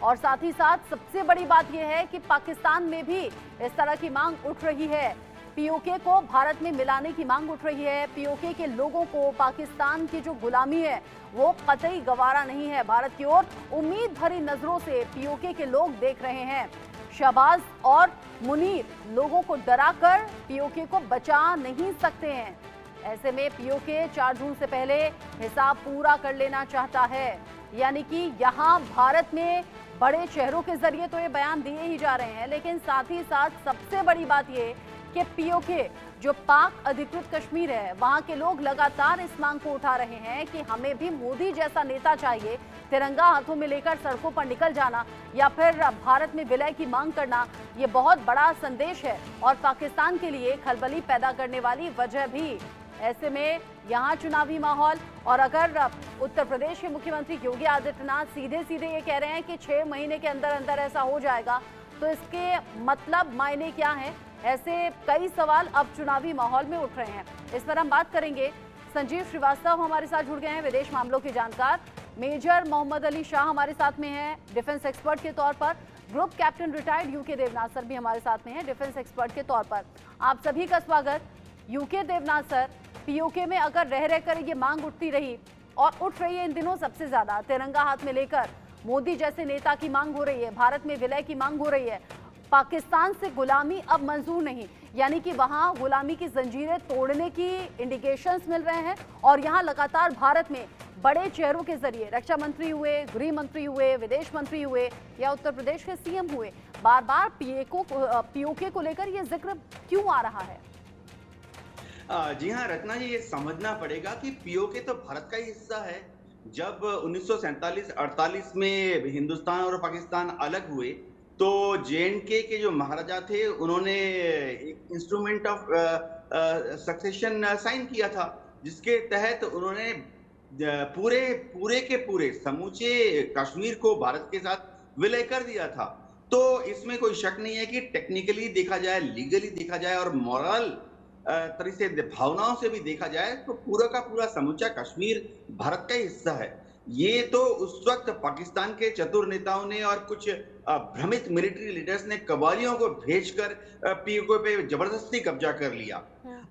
और साथ ही साथ सबसे बड़ी बात यह है कि पाकिस्तान में भी इस तरह की मांग उठ रही है। पीओके को भारत में मिलाने की मांग उठ रही है। पीओके के लोगों को पाकिस्तान की जो गुलामी है वो कतई गवारा नहीं है। भारत की ओर उम्मीद भरी नजरों से पीओके के लोग देख रहे हैं। शहबाज और मुनीर लोगों को डराकर पीओके को बचा नहीं सकते हैं। ऐसे में पीओके 4 जून से पहले हिसाब पूरा कर लेना चाहता है। यानी कि यहाँ भारत में बड़े चेहरों के जरिए तो ये बयान दिए ही जा रहे हैं, लेकिन साथ ही साथ सबसे बड़ी बात ये कि पीओके जो पाक अधिकृत कश्मीर है वहां के लोग लगातार इस मांग को उठा रहे हैं कि हमें भी मोदी जैसा नेता चाहिए। तिरंगा हाथों में लेकर सड़कों पर निकल जाना या फिर भारत में विलय की मांग करना, ये बहुत बड़ा संदेश है और पाकिस्तान के लिए खलबली पैदा करने वाली वजह भी। ऐसे में यहाँ चुनावी माहौल, और अगर उत्तर प्रदेश के मुख्यमंत्री योगी आदित्यनाथ सीधे सीधे ये कह रहे हैं कि 6 महीने के अंदर अंदर ऐसा हो जाएगा, तो इसके मतलब मायने क्या हैं? ऐसे कई सवाल अब चुनावी माहौल में उठ रहे हैं। इस पर हम बात करेंगे। संजीव श्रीवास्तव हमारे साथ जुड़ गए हैं, विदेश मामलों के जानकार। मेजर मोहम्मद अली शाह हमारे साथ में हैं, डिफेंस एक्सपर्ट के तौर पर। Group captain retired UK Devnath sir भी हमारे साथ में हैं, डिफेंस एक्सपर्ट के तौर पर। आप सभी का स्वागत। यूके देवनाथ सर, पीओके में अगर रह रहकर ये मांग उठती रही और उठ रही है इन दिनों सबसे ज्यादा, तिरंगा हाथ में लेकर मोदी जैसे नेता की मांग हो रही है, भारत में विलय की मांग हो रही है, पाकिस्तान से गुलामी अब मंजूर नहीं, यानी कि वहां गुलामी की जंजीरें तोड़ने की इंडिकेशंस मिल रहे हैं। और यहां लगातार भारत में बड़े चेहरों के जरिए, रक्षा मंत्री हुए, गृह मंत्री हुए, विदेश मंत्री हुए या उत्तर प्रदेश के सीएम हुए, बार बार पीओके को लेकर ये जिक्र क्यों आ रहा है? जी हाँ रत्ना जी, ये समझना पड़ेगा कि पीओके तो भारत का ही हिस्सा है। जब 1947-48 में हिंदुस्तान और पाकिस्तान अलग हुए तो जेएनके के जो महाराजा थे उन्होंने एक इंस्ट्रूमेंट ऑफ सक्सेशन साइन किया था, जिसके तहत उन्होंने पूरे पूरे के पूरे समूचे कश्मीर को भारत के साथ विलय कर दिया था। तो इसमें कोई शक नहीं है कि टेक्निकली देखा जाए, लीगली देखा जाए और मॉरल तरीके से, भावनाओं से भी देखा जाए तो पूरा का पूरा समूचा कश्मीर भारत का ही हिस्सा है। ये तो उस वक्त पाकिस्तान के चतुर नेताओं ने और कुछ भ्रमित मिलिट्री लीडर्स ने कबालियों को भेजकर पीओके पे जबरदस्ती कब्जा कर लिया।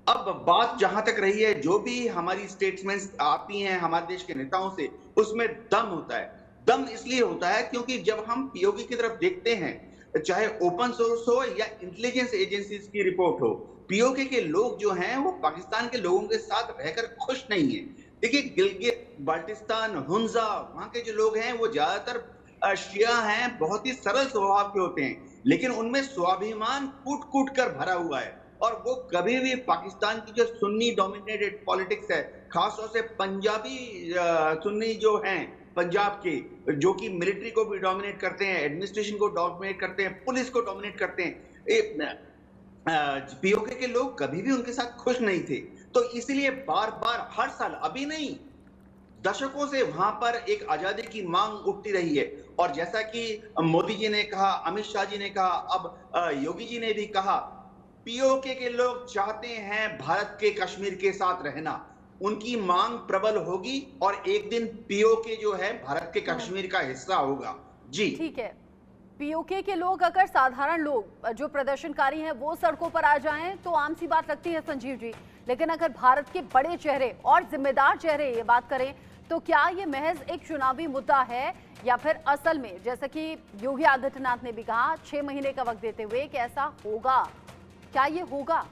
अब बात जहां तक रही है, जो भी हमारी स्टेटमेंट्स आती हैं हमारे देश के नेताओं से, उसमें दम होता है। दम इसलिए होता है क्योंकि जब हम पीओके की तरफ देखते हैं, चाहे ओपन सोर्स हो या इंटेलिजेंस एजेंसीज की रिपोर्ट हो, पीओके के लोग जो हैं वो पाकिस्तान के लोगों के साथ रहकर खुश नहीं है। देखिए, गिलगित बाल्टिस्तान, हुंजा, वहां के जो लोग हैं वो ज्यादातर शिया हैं, बहुत ही सरल स्वभाव के होते हैं, लेकिन उनमें स्वाभिमान कूट कूट कर भरा हुआ है और वो कभी भी पाकिस्तान की जो सुन्नी डोमिनेटेड पॉलिटिक्स है, खासतौर से पंजाबी सुन्नी जो हैं पंजाब के, जो कि मिलिट्री को भी डोमिनेट करते हैं, एडमिनिस्ट्रेशन को डोमिनेट करते हैं, पुलिस को डोमिनेट करते हैं, पीओके के लोग कभी भी उनके साथ खुश नहीं थे। तो इसलिए बार बार हर साल, अभी नहीं, दशकों से वहां पर एक आजादी की मांग उठती रही है। और जैसा कि मोदी जी ने कहा, अमित शाह जी ने कहा, अब योगी जी ने भी कहा, पीओके के लोग चाहते हैं भारत के कश्मीर के साथ रहना। उनकी मांग प्रबल होगी और एक दिन पीओके जो है भारत के कश्मीर का हिस्सा होगा। जी ठीक है। पीओके के लोग, अगर साधारण लोग जो प्रदर्शनकारी हैं वो सड़कों पर आ जाएं तो आम सी बात लगती है संजीव जी, लेकिन अगर भारत के बड़े चेहरे और जिम्मेदार चेहरे ये बात करें तो क्या ये महज एक चुनावी मुद्दा है या फिर असल में, जैसा कि योगी आदित्यनाथ ने भी कहा 6 महीने का वक्त देते हुए, कि ऐसा होगा? क्या ये होगा?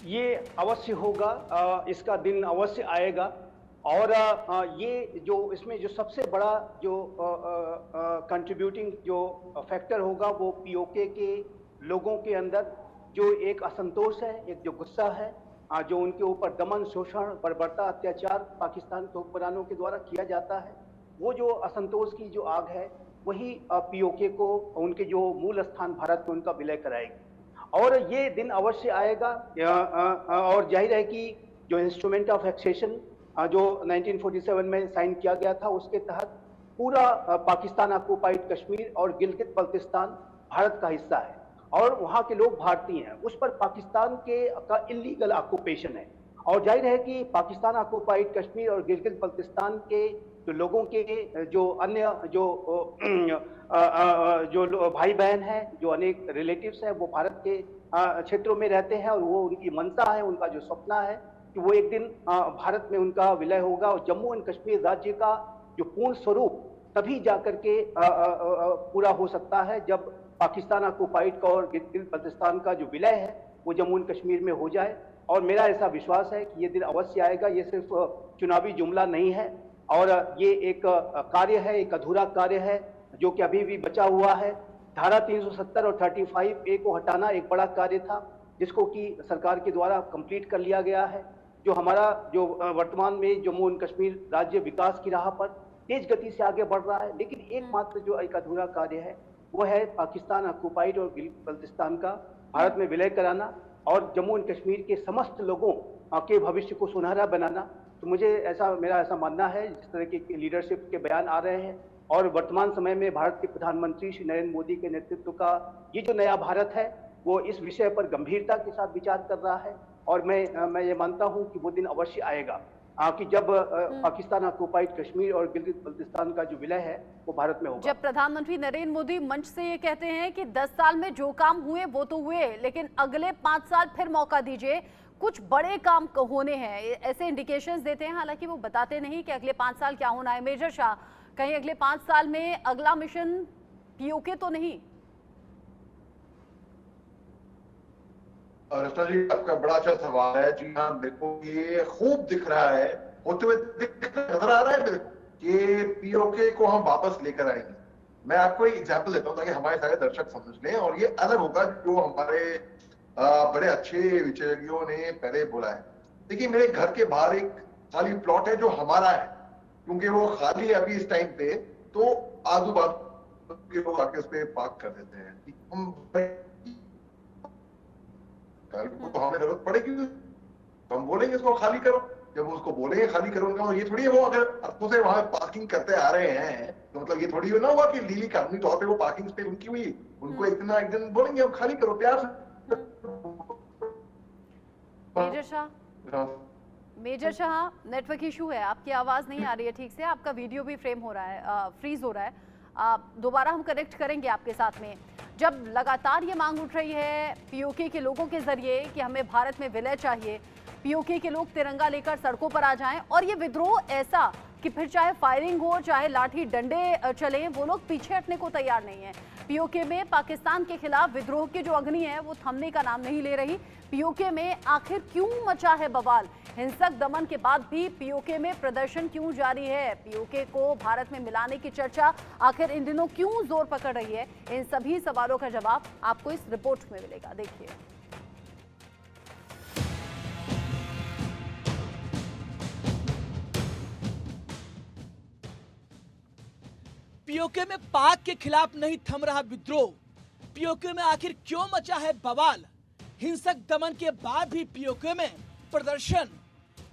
ये अवश्य होगा, इसका दिन अवश्य आएगा। और ये जो इसमें जो सबसे बड़ा जो कंट्रीब्यूटिंग जो फैक्टर होगा वो पीओके के लोगों के अंदर जो एक असंतोष है, एक जो गुस्सा है, जो उनके ऊपर दमन, शोषण, बर्बरता, अत्याचार पाकिस्तान के हुक्मरानों के द्वारा किया जाता है, वो जो असंतोष की जो आग है वही पीओके को उनके जो मूल स्थान भारत में उनका विलय कराएगी। और ये दिन अवश्य आएगा। और जाहिर है कि जो इंस्ट्रूमेंट ऑफ एक्सेशन जो 1947 में साइन किया गया था, उसके तहत पूरा पाकिस्तान ऑक्युपाइड कश्मीर और गिलगित बल्तिस्तान भारत का हिस्सा है और वहाँ के लोग भारतीय हैं। उस पर पाकिस्तान का इलीगल ऑक्युपेशन है और जाहिर है कि पाकिस्तान ऑक्युपाइड कश्मीर और गिलगित बल्तिस्तान के जो लोगों के जो अन्य जो भाई बहन हैं, जो अनेक रिलेटिव्स हैं, वो भारत के क्षेत्रों में रहते हैं और वो उनकी मंशा है, उनका जो सपना है कि वो एक दिन भारत में उनका विलय होगा और जम्मू एंड कश्मीर राज्य का जो पूर्ण स्वरूप तभी जाकर के पूरा हो सकता है जब पाकिस्तान ऑक्युपाइड का और गिलगित बल्तिस्तान का जो विलय है वो जम्मू एंड कश्मीर में हो जाए। और मेरा ऐसा विश्वास है कि ये दिन अवश्य आएगा। ये सिर्फ चुनावी जुमला नहीं है और ये एक कार्य है, एक अधूरा कार्य है जो कि अभी भी बचा हुआ है। धारा 370 और 35A को हटाना एक बड़ा कार्य था जिसको कि सरकार के द्वारा कंप्लीट कर लिया गया है। जो हमारा जो वर्तमान में जम्मू एंड कश्मीर राज्य विकास की राह पर तेज गति से आगे बढ़ रहा है, लेकिन एकमात्र जो एक अधूरा कार्य है वो है पाकिस्तान ऑक्युपाइड और गिलगित बल्तिस्तान का भारत में विलय कराना और जम्मू एंड कश्मीर के समस्त लोगों के भविष्य को सुनहरा बनाना। तो मेरा ऐसा मानना है, जिस तरह के लीडरशिप के बयान आ रहे हैं और वर्तमान समय में भारत के प्रधानमंत्री श्री नरेंद्र मोदी के नेतृत्व का ये जो नया भारत है वो इस विषय पर गंभीरता के साथ विचार कर रहा है और मैं ये मानता हूं कि वो दिन अवश्य आएगा कि जब पाकिस्तान ऑक्युपाइड कश्मीर और गिलगित बल्तिस्तान का जो विलय है वो भारत में होगा। जब प्रधानमंत्री नरेंद्र मोदी मंच से ये कहते हैं कि 10 साल में जो काम हुए वो तो हुए, लेकिन अगले 5 साल फिर मौका दीजिए, कुछ बड़े काम होने हैं, ऐसे इंडिकेशंस देते हैं। हालांकि वो बताते नहीं कि अगले 5 साल क्या होना है। मेजर शाह, कहीं अगले 5 साल में अगला मिशन पीओके तो नहीं? रचना जी, आपका बड़ा अच्छा सवाल है। जी हाँ, मेरे को ये खूब दिख रहा है, होते हुए नजर आ रहा है मेरे को कि पीओके को हम वापस लेकर आएंगे। मैं आपको एक एग्जांपल देता हूँ ताकि हमारे सारे दर्शक समझ लें, और ये अलग होगा जो हमारे बड़े अच्छे विशेषज्ञों ने पहले बोला है। देखिए, मेरे घर के बाहर एक खाली प्लॉट है जो हमारा है, क्योंकि वो खाली है अभी इस टाइम पे, तो आजू बाजू के लोग आके उस पर पार्क कर देते हैं। तो हमें जरूरत पड़ेगी, हम बोलेंगे इसको खाली करो। जब उसको बोलेंगे खाली करो, और ये थोड़ी है वो अगर अर्थों से वहां पार्किंग करते आ रहे हैं तो मतलब ये थोड़ी ना हुआ कि लीली कानूनी तौर पे वो पार्किंग स्पेस उनकी हुई, उनको एक दिन बोलेंगे हम खाली करो प्यार से। मेजर शाह, नेटवर्क इशू है, आपकी आवाज नहीं आ रही है ठीक से, आपका वीडियो भी फ्रेम हो रहा है, फ्रीज हो रहा है। दोबारा हम कनेक्ट करेंगे आपके साथ में। जब लगातार ये मांग उठ रही है पीओके के लोगों के जरिए कि हमें भारत में विलय चाहिए, पीओके के लोग तिरंगा लेकर सड़कों पर आ जाएं और ये विद्रोह ऐसा कि फिर चाहे फायरिंग हो, चाहे लाठी डंडे चले, वो लोग पीछे हटने को तैयार नहीं है। पीओके में पाकिस्तान के खिलाफ विद्रोह की जो अग्नि है वो थमने का नाम नहीं ले रही। पीओके में आखिर क्यों मचा है बवाल? हिंसक दमन के बाद भी पीओके में प्रदर्शन क्यों जारी है? पीओके को भारत में मिलाने की चर्चा आखिर इन दिनों क्यों जोर पकड़ रही है? इन सभी सवालों का जवाब आपको इस रिपोर्ट में मिलेगा, देखिए। पीओके में पाक के खिलाफ नहीं थम रहा विद्रोह। पीओके में आखिर क्यों मचा है बवाल? हिंसक दमन के बाद भी पीओके में प्रदर्शन।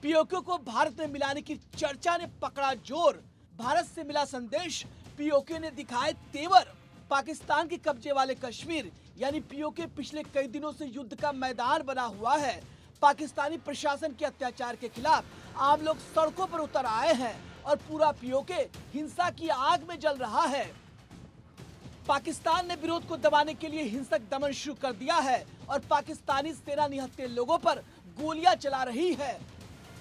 पीओके को भारत में मिलाने की चर्चा ने पकड़ा जोर। भारत से मिला संदेश, पीओके ने दिखाए तेवर। पाकिस्तान के कब्जे वाले कश्मीर यानी पीओके पिछले कई दिनों से युद्ध का मैदान बना हुआ है। पाकिस्तानी प्रशासन के अत्याचार के खिलाफ आम लोग सड़कों पर उतर आए हैं और पूरा पीओके हिंसा की आग में जल रहा है। पाकिस्तान ने विरोध को दबाने के लिए हिंसक दमन शुरू कर दिया है और पाकिस्तानी सेना निहत्थे लोगों पर गोलियां चला रही है।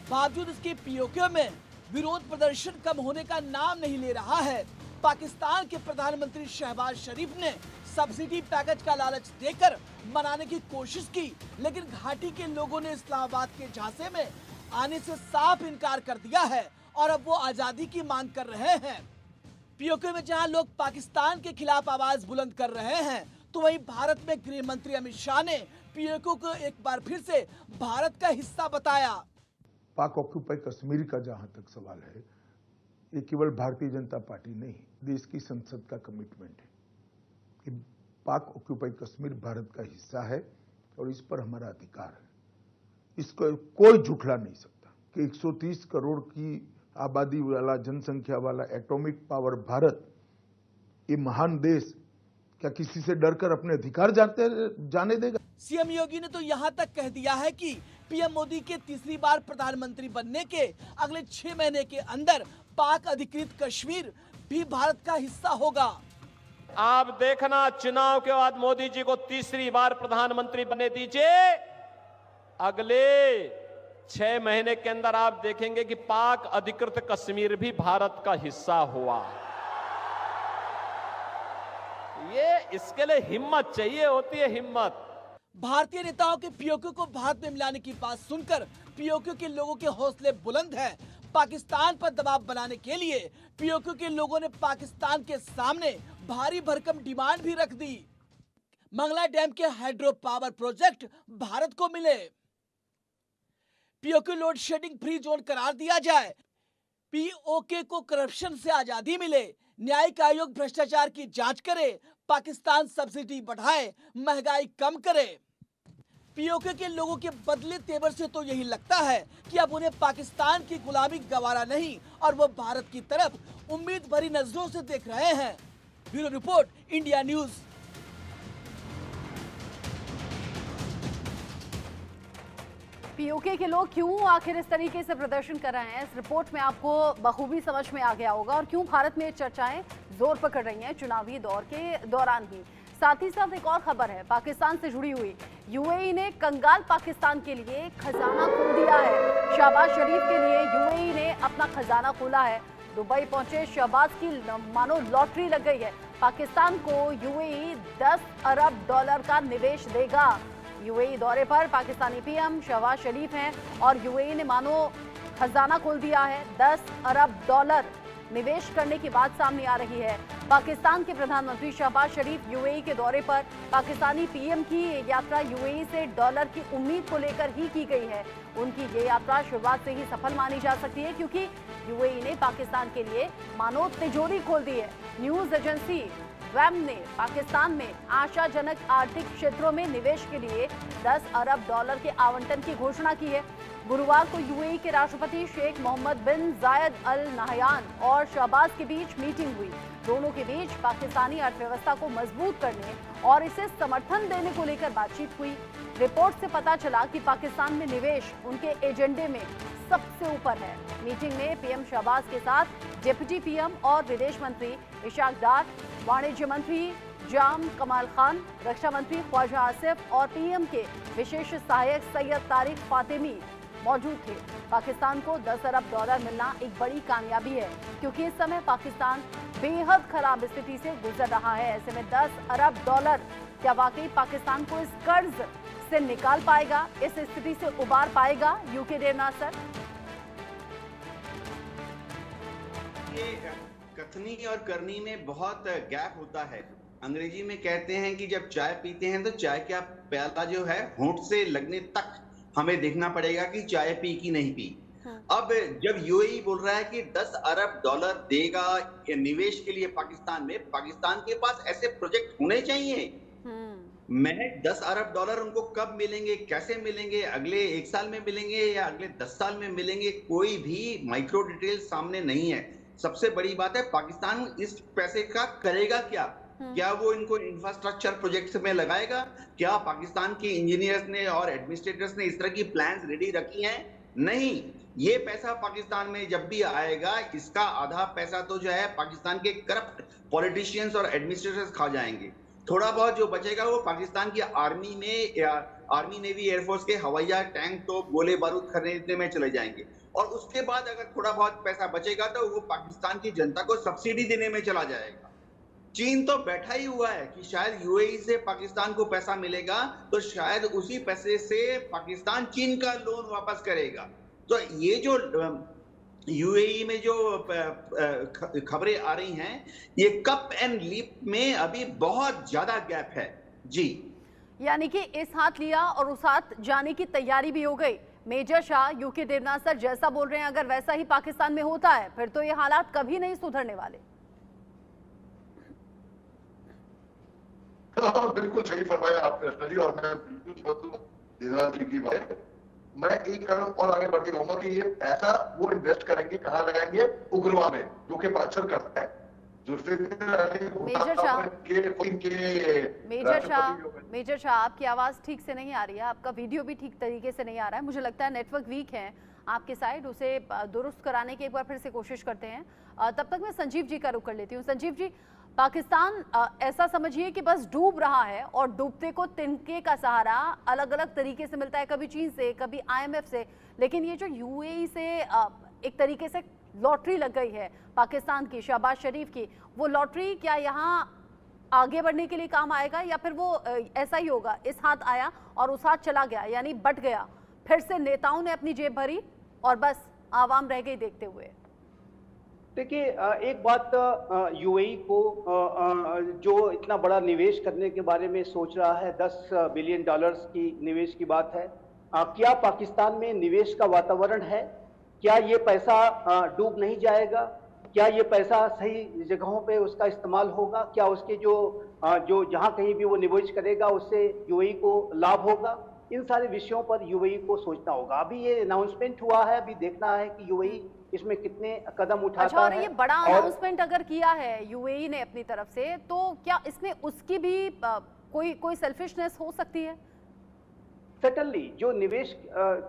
बावजूद इसके पीओके में विरोध प्रदर्शन कम होने का नाम नहीं ले रहा है। पाकिस्तान के प्रधानमंत्री शहबाज शरीफ ने सब्सिडी पैकेज का लालच देकर मनाने की कोशिश की, लेकिन घाटी के लोगों ने इस्लामाबाद के झांसे में आने से साफ इनकार कर दिया है और अब वो आजादी की मांग कर रहे हैं। पीओके में जहां लोग पाकिस्तान के खिलाफ आवाज बुलंद कर रहे हैं, तो वहीं भारत में गृह मंत्री अमित शाह ने पीओके को एक बार फिर से भारत का हिस्सा बताया। पाक ऑक्यूपाइड कश्मीर का जहां तक सवाल है, ये केवल भारतीय जनता पार्टी नहीं, देश की संसद का कमिटमेंट है कि पाक ऑक्यूपाइड कश्मीर भारत का हिस्सा है और इस पर हमारा अधिकार है। इसको कोई झुठला नहीं सकता कि 130 करोड़ की आबादी वाला, जनसंख्या वाला एटॉमिक पावर भारत, ये महान देश क्या किसी से डरकर अपने अधिकार जाने देगा? सीएम योगी ने तो यहाँ तक कह दिया है कि पीएम मोदी के तीसरी बार प्रधानमंत्री बनने के अगले 6 महीने के अंदर पाक अधिकृत कश्मीर भी भारत का हिस्सा होगा। आप देखना, चुनाव के बाद मोदी जी को तीसरी बार प्रधानमंत्री बनने दीजिए, अगले 6 महीने के अंदर आप देखेंगे कि पाक अधिकृत कश्मीर भी भारत का हिस्सा हुआ। ये इसके लिए हिम्मत चाहिए होती है, हिम्मत। भारतीय नेताओं के पीओके को भारत में मिलाने की बात सुनकर पीओके के लोगों के हौसले बुलंद हैं। पाकिस्तान पर दबाव बनाने के लिए पीओके के लोगों ने पाकिस्तान के सामने भारी भरकम डिमांड भी रख दी। मंगला डैम के हाइड्रो पावर प्रोजेक्ट भारत को मिले, PoK load shedding free zone करार दिया जाए, पीओके को करप्शन से आजादी मिले, न्यायिक आयोग भ्रष्टाचार की जांच करे, पाकिस्तान सब्सिडी बढ़ाए, महंगाई कम करे। पीओके के लोगों के बदले तेवर से तो यही लगता है कि अब उन्हें पाकिस्तान की गुलामी गवारा नहीं और वो भारत की तरफ उम्मीद भरी नजरों से देख रहे हैं। Bureau report, India news. PoK के लोग क्यों आखिर इस तरीके से प्रदर्शन कर रहे हैं, इस रिपोर्ट में आपको बखूबी समझ में आ गया होगा, और क्यों भारत में चर्चाएं जोर पकड़ रही हैं चुनावी दौर के दौरान ही। साथ ही साथ एक और खबर है पाकिस्तान से जुड़ी हुई। यूएई ने कंगाल पाकिस्तान के लिए खजाना खोल दिया है। शहबाज शरीफ के लिए यूएई ने अपना खजाना खोला है। दुबई पहुंचे शहबाज की मानो लॉटरी लग गई है। पाकिस्तान को यूएई 10 अरब डॉलर का निवेश देगा। यूएई दौरे पर पाकिस्तानी पीएम शहबाज शरीफ हैं और यूएई ने मानो खजाना खोल दिया है। 10 अरब डॉलर निवेश करने की बात सामने आ रही है। पाकिस्तान के प्रधानमंत्री शहबाज शरीफ यूएई के दौरे पर पाकिस्तानी पीएम की यात्रा यूएई से डॉलर की उम्मीद को लेकर ही की गई है। उनकी ये यात्रा शुरुआत से ही सफल मानी जा सकती है क्योंकि यूएई ने पाकिस्तान के लिए मानो तिजोरी खोल दी है। न्यूज एजेंसी वैम ने पाकिस्तान में आशाजनक आर्थिक क्षेत्रों में निवेश के लिए 10 अरब डॉलर के आवंटन की घोषणा की है। गुरुवार को यूएई के राष्ट्रपति शेख मोहम्मद बिन जायद अल नाहयान और शहबाज के बीच मीटिंग हुई। दोनों के बीच पाकिस्तानी अर्थव्यवस्था को मजबूत करने और इसे समर्थन देने को लेकर बातचीत हुई। रिपोर्ट से पता चला कि पाकिस्तान में निवेश उनके एजेंडे में सबसे ऊपर है। मीटिंग में पीएम शहबाज के साथ डिप्टी पीएम और विदेश मंत्री इशाक डार, वाणिज्य मंत्री जाम कमाल खान, रक्षा मंत्री ख्वाजा आसिफ और पीएम के विशेष सहायक सैयद तारिक फातिमी मौजूद थे। पाकिस्तान को 10 अरब डॉलर मिलना एक बड़ी कामयाबी है क्योंकि इस समय पाकिस्तान बेहद खराब स्थिति से गुजर रहा है। ऐसे में 10 अरब डॉलर क्या वाकई पाकिस्तान को इस कर्ज से निकाल पाएगा, इस स्थिति से उबार पाएगा यूके देवनाथ सर? ये कथनी और करनी में बहुत गैप होता है। अंग्रेजी में कहते हैं कि जब चाय पीते हैं तो चाय का प्याला जो है होंठ से लगने तक हमें देखना पड़ेगा कि चाय पी कि नहीं पी। अब जब यूएई बोल रहा है कि 10 अरब डॉलर देगा निवेश के लिए पाकिस्तान में, पाकिस्तान के पास ऐसे प्रोजेक्ट होने चाहिए। मैं 10 अरब डॉलर उनको कब मिलेंगे, कैसे मिलेंगे, अगले 1 साल में मिलेंगे या अगले 10 साल में मिलेंगे, कोई भी माइक्रो डिटेल सामने नहीं है। सबसे बड़ी बात है पाकिस्तान इस पैसे का करेगा क्या? क्या वो इनको इंफ्रास्ट्रक्चर प्रोजेक्ट्स में लगाएगा? क्या पाकिस्तान के इंजीनियर्स ने और एडमिनिस्ट्रेटर्स ने इस तरह की प्लान्स रेडी रखी हैं? नहीं। ये पैसा पाकिस्तान में जब भी आएगा इसका आधा पैसा तो जो है पाकिस्तान के करप्ट पॉलिटिशियंस और एडमिनिस्ट्रेटर्स खा जाएंगे। थोड़ा बहुत जो बचेगा वो पाकिस्तान की आर्मी में या आर्मी नेवी एयरफोर्स के हवाई जहाज, टैंक, तोप, गोले बारूद खरीदने में चले जाएंगे। और उसके बाद अगर थोड़ा बहुत पैसा बचेगा तो वो पाकिस्तान की जनता को सब्सिडी देने में चला जाएगा। चीन तो बैठा ही हुआ है कि शायद यूएई से पाकिस्तान को पैसा मिलेगा तो शायद उसी पैसे से पाकिस्तान चीन का लोन वापस करेगा। तो ये जो यूएई में जो खबरें आ रही हैं, ये कप एंड लीप में अभी बहुत ज्यादा गैप है जी। यानी कि इस हाथ लिया और उस हाथ जाने की तैयारी भी हो गई। मेजर शाह यूके देवनाथ सर जैसा बोल रहे हैं, अगर वैसा ही पाकिस्तान में होता है फिर तो ये हालात कभी नहीं सुधरने वाले। बिल्कुल सही फरमाया आपने और मैं बिल्कुल देवनाथ जी की बात। मैं एक कदम और आगे बढ़ के कहूंगा कि ये पैसा वो इन्वेस्ट करेंगे, कहाँ लगाएंगे? उग्रवाद में, जो कि पाचन करता है। दूसरे दिन मेजर शाह, राष्ट्रपति मेजर शाह आपकी आवाज़ ठीक से नहीं आ रही है, आपका वीडियो भी ठीक तरीके से नहीं आ रहा है। मुझे लगता है नेटवर्क वीक है आपके साइड, उसे दुरुस्त कराने की एक बार फिर से कोशिश करते हैं। तब तक मैं संजीव जी का रुख कर लेती हूँ। संजीव जी, पाकिस्तान ऐसा समझिए कि बस डूब रहा है और डूबते को तिनके का सहारा अलग अलग तरीके से मिलता है, कभी चीन से, कभी IMF से, लेकिन ये जो UAE से एक तरीके से लॉटरी लग गई है पाकिस्तान की, शहबाज शरीफ की, वो लॉटरी क्या यहाँ आगे बढ़ने के लिए काम आएगा या फिर वो ऐसा ही होगा, इस हाथ आया और उस हाथ चला गया, यानी बट गया, फिर से नेताओं ने अपनी जेब भरी और बस आवाम रह गई देखते हुए? देखिए, एक बात UAE को जो इतना बड़ा निवेश करने के बारे में सोच रहा है, $10 बिलियन की निवेश की बात है, क्या पाकिस्तान में निवेश का वातावरण है? क्या ये पैसा डूब नहीं जाएगा? क्या ये पैसा सही जगहों पे उसका इस्तेमाल होगा? क्या उसके जो जहां कहीं भी वो निवेश करेगा उससे UAE को लाभ होगा? इन सारे विषयों पर UAE को सोचना होगा। अभी ये अनाउंसमेंट हुआ है, अभी देखना है कि UAE इसमें कितने कदम उठाता अच्छा, और है। ये बड़ा अनाउंसमेंट अगर किया है UAE ने अपनी तरफ से, तो क्या इसमें उसकी भी कोई सेल्फिशनेस हो सकती है? सर्टनली, जो निवेश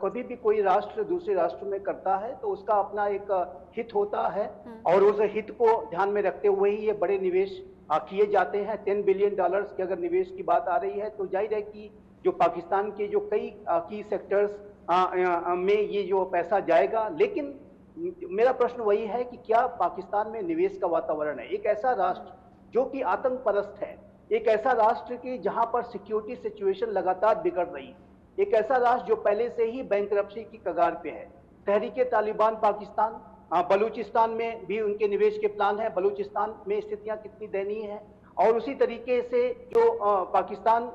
कभी भी कोई राष्ट्र दूसरे राष्ट्र में करता है तो उसका अपना एक हित होता है और उस हित को ध्यान में रखते हुए ही ये बड़े निवेश किए जाते हैं। $10 बिलियन की अगर निवेश की बात आ रही है तो जाहिर है कि जो पाकिस्तान के जो कई की सेक्टर्स में ये जो पैसा जाएगा, लेकिन मेरा प्रश्न वही है कि क्या पाकिस्तान में निवेश का वातावरण है? एक ऐसा राष्ट्र जो कि आतंक परस्त है, एक ऐसा राष्ट्र की जहां पर सिक्योरिटी सिचुएशन लगातार बिगड़ रही है, एक ऐसा राष्ट्र जो पहले से ही बैंकरप्सी की कगार पे है। तहरीके तालिबान पाकिस्तान, बलूचिस्तान में भी उनके निवेश के प्लान है। बलूचिस्तान में स्थितियां कितनी दयनीय है। और उसी तरीके से जो पाकिस्तान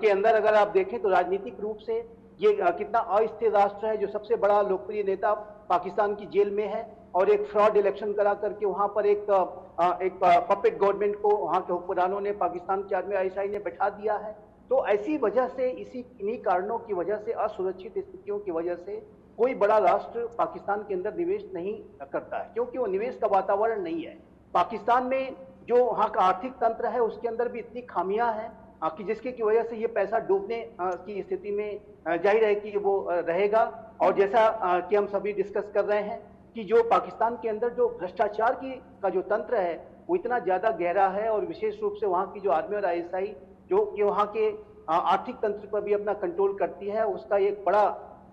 के अंदर अगर आप देखें तो राजनीतिक रूप से ये कितना अस्थिर राष्ट्र है, जो सबसे बड़ा लोकप्रिय नेता पाकिस्तान की जेल में है और एक फ्रॉड इलेक्शन करा करके वहां पर एक पपेट गवर्नमेंट को वहां के हुक्मरानों ने, पाकिस्तान के आर्मी ISI ने बैठा दिया है। तो ऐसी वजह से, इन्हीं कारणों की वजह से, असुरक्षित स्थितियों की वजह से कोई बड़ा राष्ट्र पाकिस्तान के अंदर निवेश नहीं करता है, क्योंकि वो निवेश का वातावरण नहीं है। पाकिस्तान में जो वहाँ का आर्थिक तंत्र है उसके अंदर भी इतनी खामियां हैं कि जिसके की वजह से ये पैसा डूबने की स्थिति में जाहिर है कि वो रहेगा। और जैसा कि हम सभी डिस्कस कर रहे हैं कि जो पाकिस्तान के अंदर जो भ्रष्टाचार का जो तंत्र है वो इतना ज्यादा गहरा है, और विशेष रूप से वहाँ की जो आर्मी और ISI जो कि वहाँ के आर्थिक तंत्र पर भी अपना कंट्रोल करती है, उसका एक बड़ा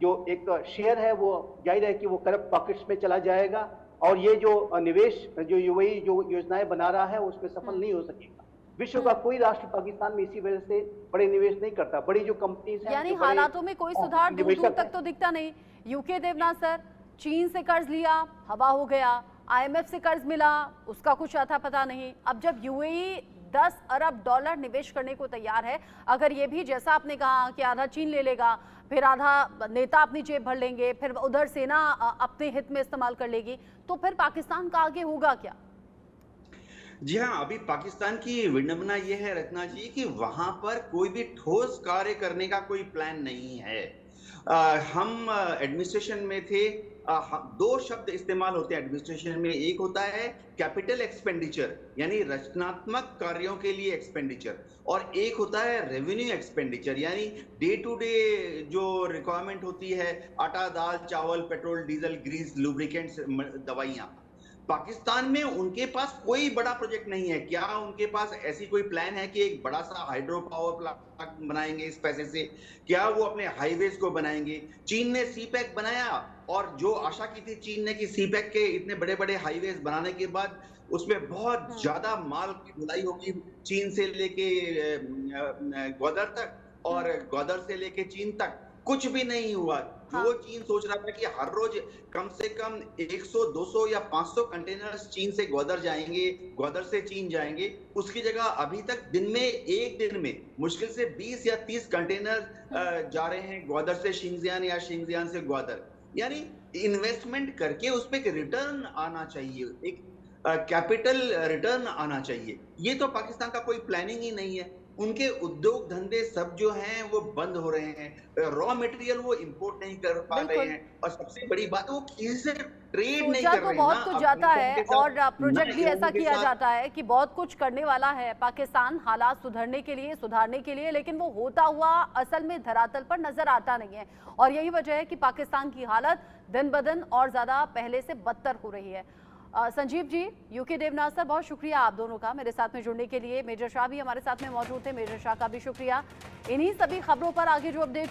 जो एक शेयर है वो जाहिर है कि वो करप्ट पॉकेट्स में चला जाएगा और ये जो निवेश जो UAE जो योजनाएं बना रहा है उसमें सफल नहीं हो सकेगा। विश्व का कोई राष्ट्र पाकिस्तान में इसी वजह से बड़े निवेश नहीं करता। बड़ी जो कंपनीज हैं, यानी हालातों में कोई सुधार दूर दूर तक तो दिखता नहीं। UK देवनाथ सर, चीन से कर्ज लिया, हवा हो गया, IMF से कर्ज मिला, उसका कुछ अता पता नहीं। अब जब UAE $10 अरब निवेश करने को तैयार है, अगर ये भी जैसा आपने कहा कि आधा चीन ले लेगा, फिर आधा नेता अपनी जेब भर लेंगे, फिर उधर सेना अपने हित में इस्तेमाल कर लेगी, तो फिर पाकिस्तान का आगे होगा क्या? जी हाँ, अभी पाकिस्तान की विडंबना ये है रत्ना जी कि वहां पर कोई भी ठोस कार्य करने का कोई प्लान नहीं है। हम एडमिनिस्ट्रेशन में थे, दो शब्द इस्तेमाल होते हैं एडमिनिस्ट्रेशन में। एक होता है कैपिटल एक्सपेंडिचर यानी रचनात्मक कार्यों के लिए एक्सपेंडिचर, और एक होता है रेवेन्यू एक्सपेंडिचर यानी डे टू डे जो रिक्वायरमेंट होती है, आटा, दाल, चावल, पेट्रोल, डीजल, ग्रीस, लुब्रिकेंट्स, दवाइयां। पाकिस्तान में उनके पास कोई बड़ा प्रोजेक्ट नहीं है। क्या उनके पास ऐसी कोई प्लान है कि एक बड़ा सा हाइड्रो पावर प्लांट बनाएंगे इस पैसे से? क्या वो अपने हाईवेज को बनाएंगे? चीन ने CPEC बनाया, और जो आशा की थी चीन ने कि CPEC के इतने बड़े बड़े हाईवेज बनाने के बाद उसमें बहुत ज्यादा माल की ढुलाई होगी, चीन से लेके ग्वादर तक और ग्वादर से लेके चीन तक। कुछ भी नहीं हुआ। जो चीन सोच रहा था कि हर रोज कम से कम 100, 200 या 500 कंटेनर्स चीन से ग्वादर जाएंगे, ग्वादर से चीन जाएंगे, उसकी जगह अभी तक एक दिन में मुश्किल से 20 या 30 कंटेनर जा रहे हैं ग्वादर से शिंजियान या शिंजियान से ग्वादर। यानी इन्वेस्टमेंट करके उस पर एक रिटर्न आना चाहिए, एक कैपिटल रिटर्न आना चाहिए। ये तो पाकिस्तान का कोई प्लानिंग ही नहीं है। उनके उद्योग धंधे सब जो हैं वो बंद हो रहे हैं, रॉ मटेरियल वो इंपोर्ट नहीं कर पा रहे बिल्कुल। हैं, और सबसे बड़ी बात वो किसी से ट्रेड नहीं सोचा कर तो रहे हैं बहुत ना। कुछ अब जाता उनको है उनके साथ और प्रोजेक्ट भी नए ऐसा लोगों के किया साथ जाता है कि बहुत कुछ करने वाला है पाकिस्तान हालात सुधारने के लिए, लेकिन वो होता हुआ असल में धरातल पर नजर आता नहीं है। और यही वजह है कि पाकिस्तान की हालत दिन ब दिन और ज्यादा पहले से बदतर हो रही है। संजीव जी, यूके देवनाथ सर, बहुत शुक्रिया आप दोनों का मेरे साथ में जुड़ने के लिए। मेजर शाह भी हमारे साथ में मौजूद थे, मेजर शाह का भी शुक्रिया। इन्हीं सभी खबरों पर आगे जो अपडेट